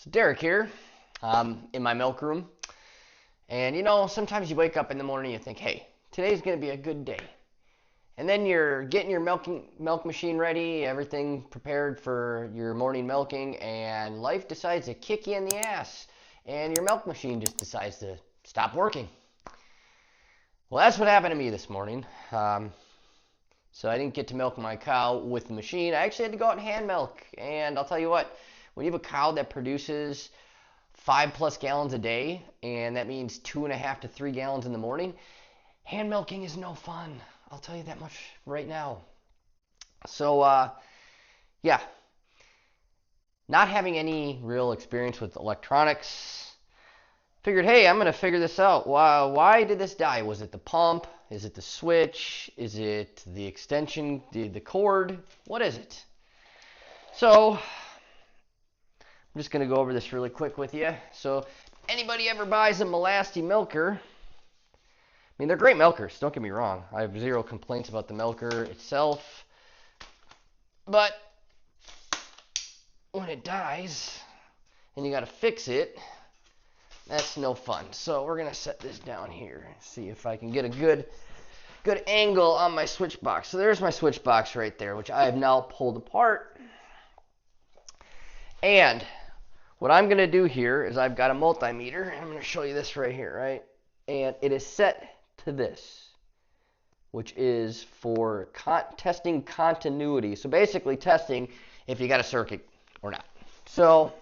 So Derek here, in my milk room, and sometimes you wake up in the morning and you think, hey, today's going to be a good day. And then you're getting your milk machine ready, everything prepared for your morning milking, and life decides to kick you in the ass, and your milk machine just decides to stop working. Well, that's what happened to me this morning. So I didn't get to milk my cow with the machine. I actually had to go out and hand milk, and I'll tell you what, when you have a cow that produces 5+ gallons a day, and that means 2.5 to 3 gallons in the morning, hand milking is no fun. I'll tell you that much right now. So, yeah, not having any real experience with electronics, figured, hey, I'm going to figure this out. Why did this die? Was it the pump? Is it the switch? Is it the extension, the cord? What is it? So I'm just going to go over this really quick with you. So anybody ever buys a Melasty milker, I mean, they're great milkers, don't get me wrong. I have zero complaints about the milker itself. But when it dies and you got to fix it, that's no fun. So we're going to set this down here, see if I can get a good angle on my switch box. So there's my switch box right there, which I have now pulled apart. And what I'm going to do here is I've got a multimeter, and I'm going to show you this right here, right? And it is set to this, which is for testing continuity. So basically testing if you got a circuit or not. So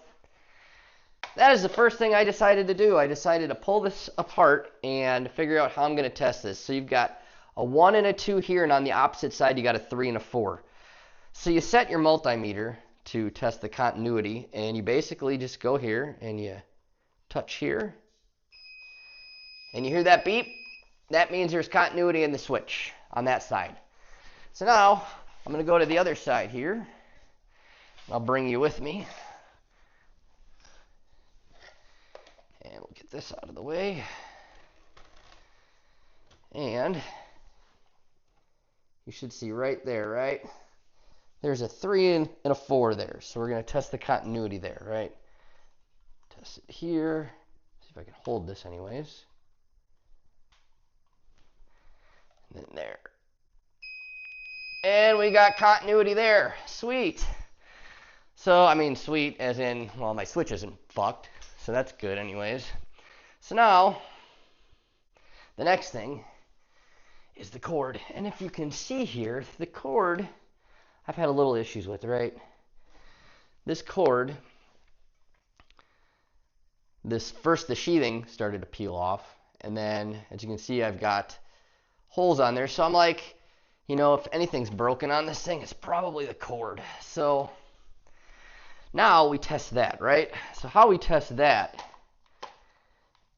that is the first thing I decided to do. I decided to pull this apart and figure out how I'm going to test this. So you've got a 1 and a 2 here, and on the opposite side you got a 3 and a 4. So you set your multimeter to test the continuity, and you basically just go here and you touch here, and you hear that beep. That means there's continuity in the switch on that side. So now I'm going to go to the other side here. I'll bring you with me, and we'll get this out of the way. And you should see right there, right? There's a 3 and a 4 there. So we're going to test the continuity there, right? Test it here. See if I can hold this anyways. And then there. And we got continuity there. Sweet. So, I mean, sweet as in, well, my switch isn't fucked. So that's good anyways. So now, the next thing is the cord. And if you can see here, the cord, I've had a little issues with, right? This cord, the sheathing started to peel off. And then, as you can see, I've got holes on there. So I'm like, if anything's broken on this thing, it's probably the cord. So now we test that, right? So how we test that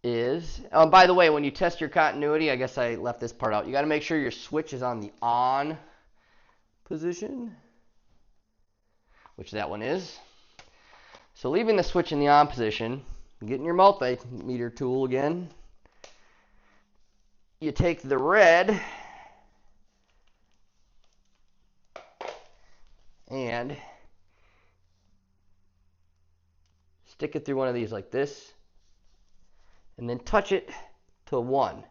is, by the way, when you test your continuity, I guess I left this part out. You got to make sure your switch is on the on position, which that one is. So leaving the switch in the on position, getting your multimeter tool again, you take the red and stick it through one of these like this, and then touch it to 1,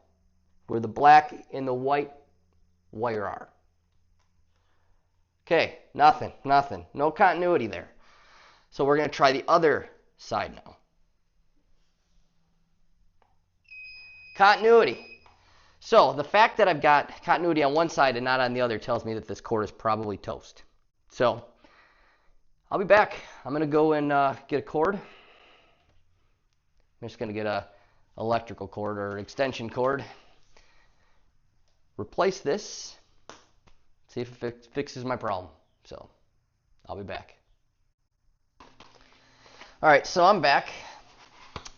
where the black and the white wire are. Okay, nothing, no continuity there. So we're going to try the other side now. Continuity. So the fact that I've got continuity on one side and not on the other tells me that this cord is probably toast. So I'll be back. I'm going to go and get a cord. I'm just going to get a electrical cord or extension cord. Replace this. See if it fixes my problem. So I'll be back. All right, so I'm back.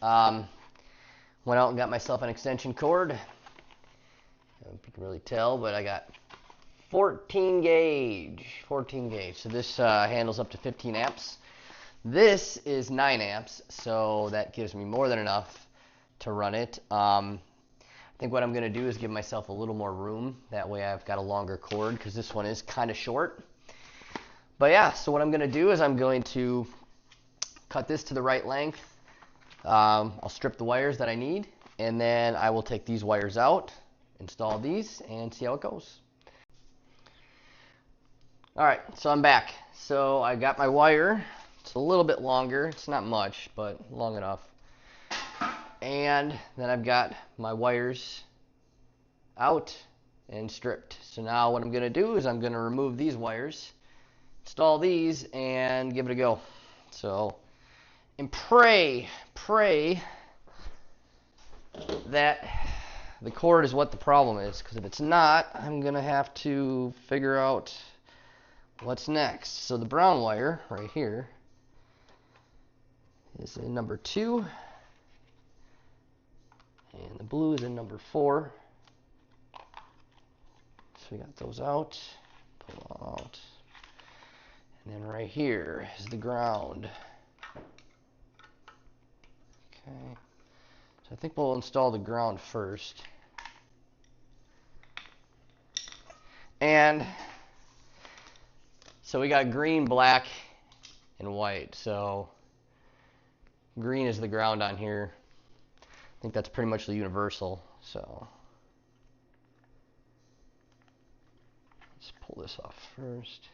Went out and got myself an extension cord. I don't know if you can really tell, but I got 14 gauge. So this handles up to 15 amps. This is 9 amps, so that gives me more than enough to run it. I think what I'm going to do is give myself a little more room. That way I've got a longer cord, because this one is kind of short. But yeah, so what I'm going to do is I'm going to cut this to the right length. I'll strip the wires that I need, and then I will take these wires out, install these, and see how it goes. Alright, so I'm back. So I got my wire. It's a little bit longer. It's not much, but long enough. And then I've got my wires out and stripped. So now what I'm going to do is I'm going to remove these wires, install these, and give it a go. So, and pray that the cord is what the problem is, because if it's not, I'm going to have to figure out what's next. So the brown wire right here is in number 2, and the blue is in number 4. So we got those out, pull out, and then right here is the ground. Okay, so I think we'll install the ground first. And so we got green, black, and white. So green is the ground on here. I think that's pretty much the universal. So let's pull this off first.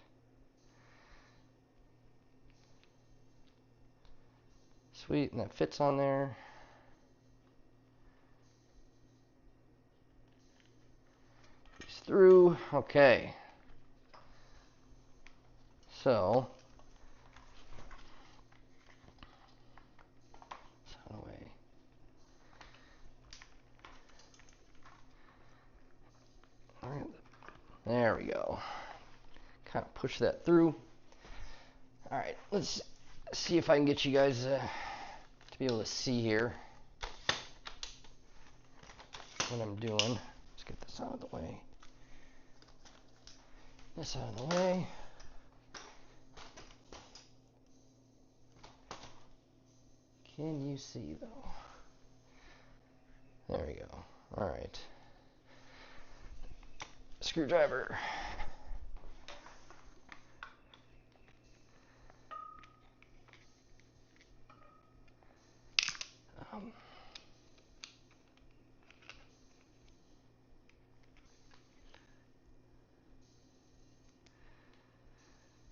Sweet, and that fits on there. These through. Okay. So away. All right. There we go. Kind of push that through. All right, let's see if I can get you guys to be able to see here what I'm doing. Let's get this out of the way. This out of the way. Can you see though? There we go. All right. Screwdriver.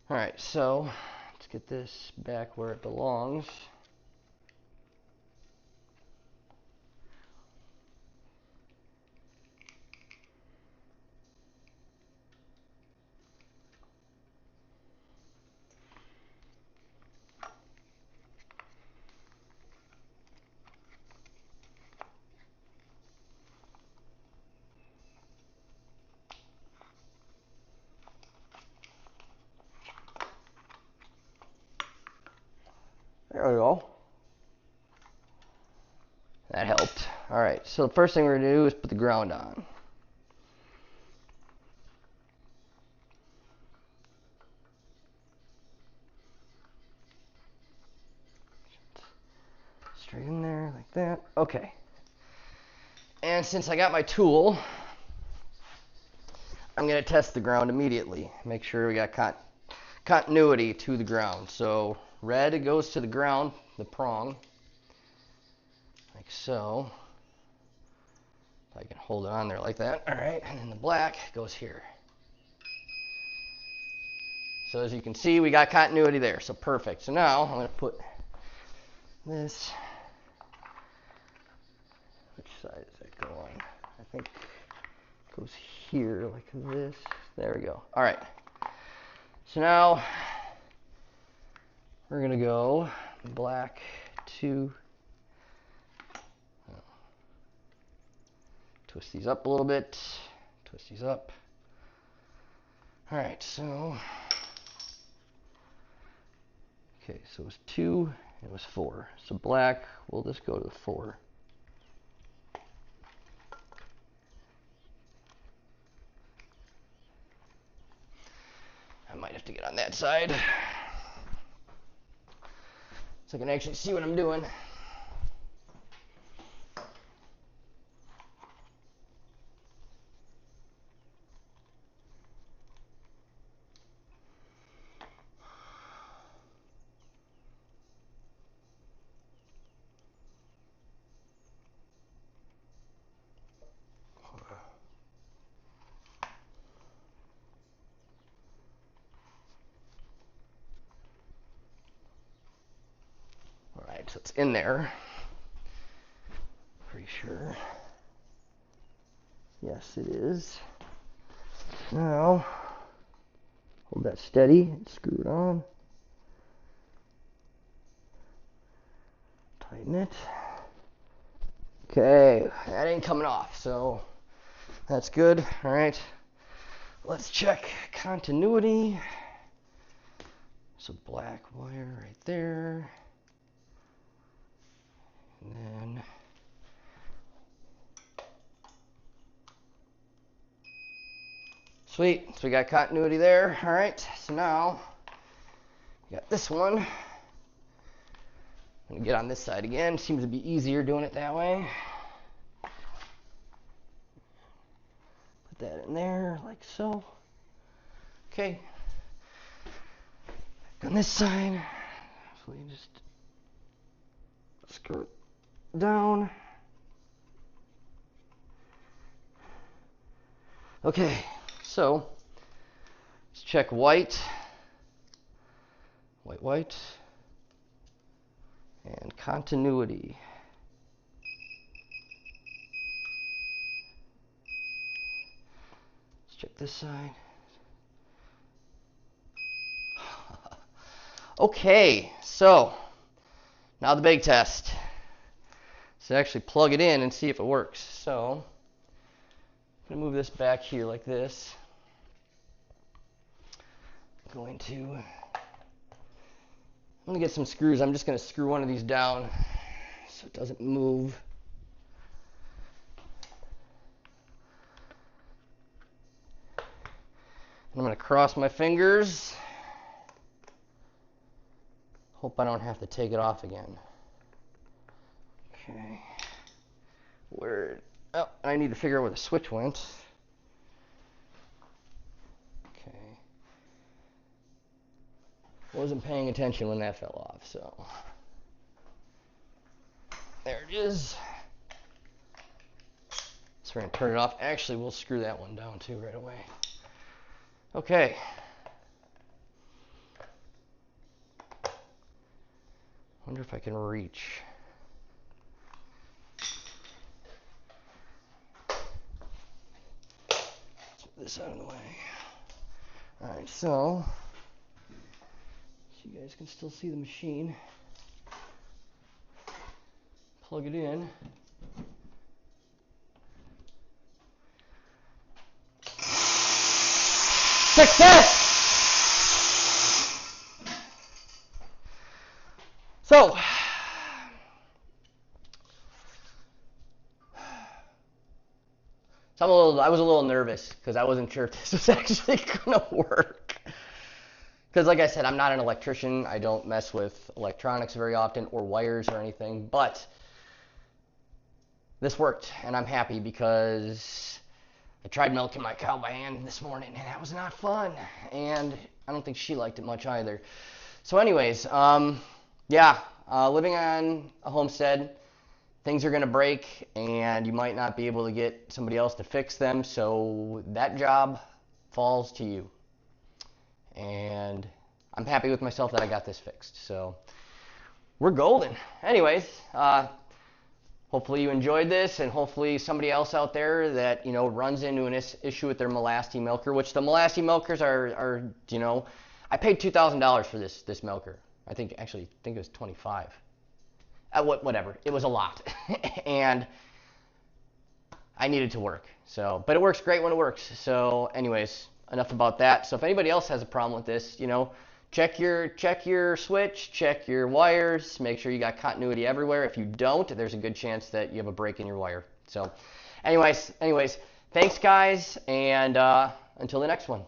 All right, so let's get this back where it belongs. There we go. That helped. All right, so the first thing we're going to do is put the ground on. Straight in there like that. Okay. And since I got my tool, I'm going to test the ground immediately. Make sure we got continuity to the ground. So red goes to the ground, the prong, like so. If I can hold it on there like that. All right, and then the black goes here. So as you can see, we got continuity there. So perfect. So now I'm going to put this. Which side does that go on? I think it goes here like this. There we go. All right. So now we're going to go black to twist these up a little bit. Twist these up. All right, so okay, so it was 2, it was 4. So black, we'll just go to the 4. I might have to get on that side so I can actually see what I'm doing. So it's in there. Pretty sure. Yes, it is. Now, hold that steady, screw it on. Tighten it. Okay, that ain't coming off, so that's good. All right, let's check continuity. There's a black wire right there. And then sweet, so we got continuity there. All right, so now we got this one. I'm gonna get on this side again. Seems to be easier doing it that way. Put that in there like so. Okay. On this side, so you just screw it down. Okay, so let's check white, and continuity. Let's check this side. Okay, so now the big test. So actually plug it in and see if it works. So I'm going to move this back here like this. I'm going to get some screws. I'm just going to screw one of these down so it doesn't move. I'm going to cross my fingers. Hope I don't have to take it off again. Okay. Oh, I need to figure out where the switch went. Okay. Wasn't paying attention when that fell off, so. There it is. So we're going to turn it off. Actually, we'll screw that one down too right away. Okay. Wonder if I can reach. Let's move this out of the way. Alright, so you guys can still see the machine. Plug it in. Success! So, I was a little nervous because I wasn't sure if this was actually going to work. Because like I said, I'm not an electrician. I don't mess with electronics very often or wires or anything. But this worked, and I'm happy because I tried milking my cow by hand this morning, and that was not fun. And I don't think she liked it much either. So anyways, yeah, living on a homestead, things are going to break, and you might not be able to get somebody else to fix them, so that job falls to you. And I'm happy with myself that I got this fixed. So we're golden. Anyways, hopefully you enjoyed this, and hopefully somebody else out there that, you know, runs into an issue with their Melasty milker, which the Melasty milkers are, you know, I paid $2,000 for this milker. I think it was 25. Whatever. It was a lot. And I needed to work. So, but it works great when it works. So anyways, enough about that. So if anybody else has a problem with this, you know, check your switch, check your wires, make sure you got continuity everywhere. If you don't, there's a good chance that you have a break in your wire. So anyways, thanks guys, and until the next one.